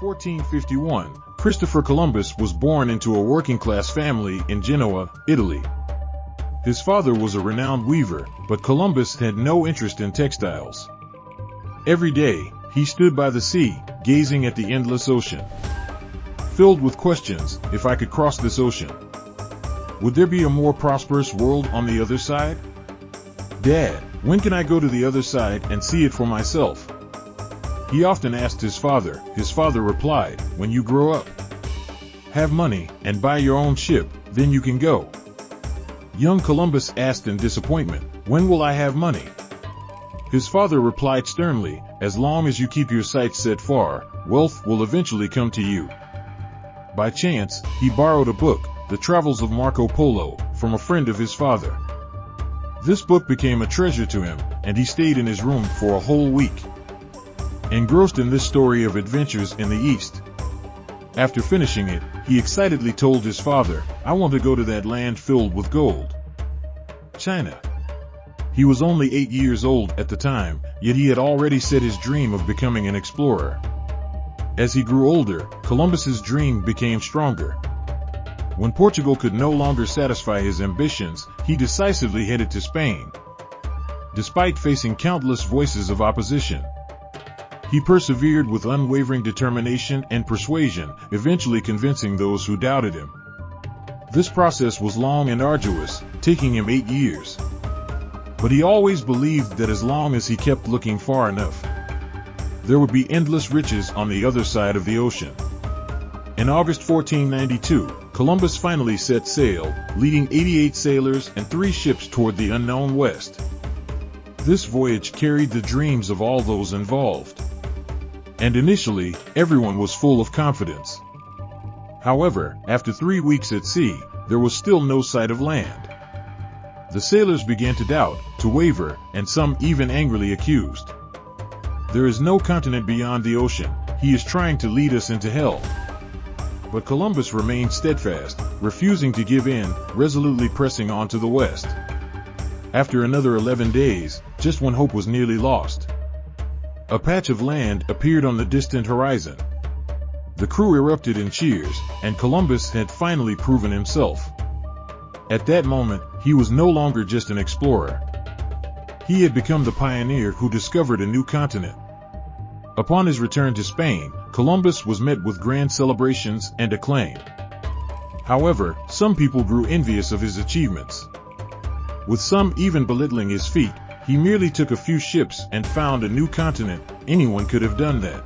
1451, Christopher Columbus was born into a working-class family in Genoa, Italy. His father was a renowned weaver, but Columbus had no interest in textiles. Every day, he stood by the sea, gazing at the endless ocean. Filled with questions, if I could cross this ocean, would there be a more prosperous world on the other side? Dad, when can I go to the other side and see it for myself? He often asked his father. His father replied, when you grow up, have money, and buy your own ship, then you can go. Young Columbus asked in disappointment, when will I have money? His father replied sternly, as long as you keep your sights set far, wealth will eventually come to you. By chance, he borrowed a book, The Travels of Marco Polo, from a friend of his father. This book became a treasure to him, and he stayed in his room for a whole week, engrossed in this story of adventures in the East. After finishing it, he excitedly told his father, I want to go to that land filled with gold. China. He was only 8 years old at the time, yet he had already set his dream of becoming an explorer. As he grew older, Columbus's dream became stronger. When Portugal could no longer satisfy his ambitions, he decisively headed to Spain. Despite facing countless voices of opposition, he persevered with unwavering determination and persuasion, eventually convincing those who doubted him. This process was long and arduous, taking him 8 years. But he always believed that as long as he kept looking far enough, there would be endless riches on the other side of the ocean. In August 1492, Columbus finally set sail, leading 88 sailors and 3 ships toward the unknown west. This voyage carried the dreams of all those involved, and initially, everyone was full of confidence. However, after 3 weeks at sea, there was still no sight of land. The sailors began to doubt, to waver, and some even angrily accused. There is no continent beyond the ocean. He is trying to lead us into hell. But Columbus remained steadfast, refusing to give in, resolutely pressing on to the west. After another 11 days, just when hope was nearly lost, a patch of land appeared on the distant horizon. The crew erupted in cheers, and Columbus had finally proven himself. At that moment, he was no longer just an explorer. He had become the pioneer who discovered a new continent. Upon his return to Spain, Columbus was met with grand celebrations and acclaim. However, some people grew envious of his achievements, with some even belittling his feat. He merely took a few ships and found a new continent. Anyone could have done that.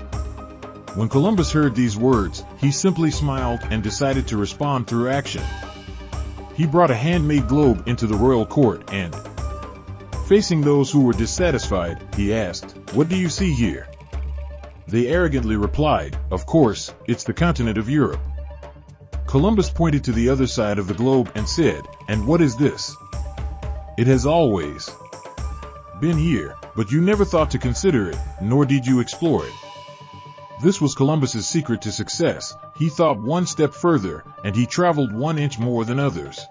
When Columbus heard these words, he simply smiled and decided to respond through action. He brought a handmade globe into the royal court and, facing those who were dissatisfied, he asked, "What do you see here?" They arrogantly replied, "Of course, it's the continent of Europe." Columbus pointed to the other side of the globe and said, "And what is this?" "It has always been here, but you never thought to consider it, nor did you explore it." This was Columbus's secret to success. He thought one step further, and he traveled 1 inch more than others.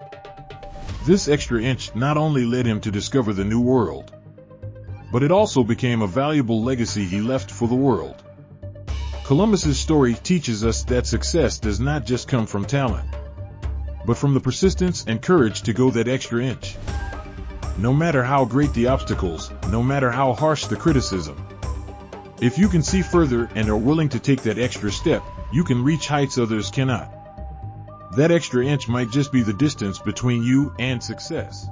This extra inch not only led him to discover the new world, but it also became a valuable legacy he left for the world. Columbus's story teaches us that success does not just come from talent, but from the persistence and courage to go that extra inch. No matter how great the obstacles, no matter how harsh the criticism, if you can see further and are willing to take that extra step, you can reach heights others cannot. That extra inch might just be the distance between you and success.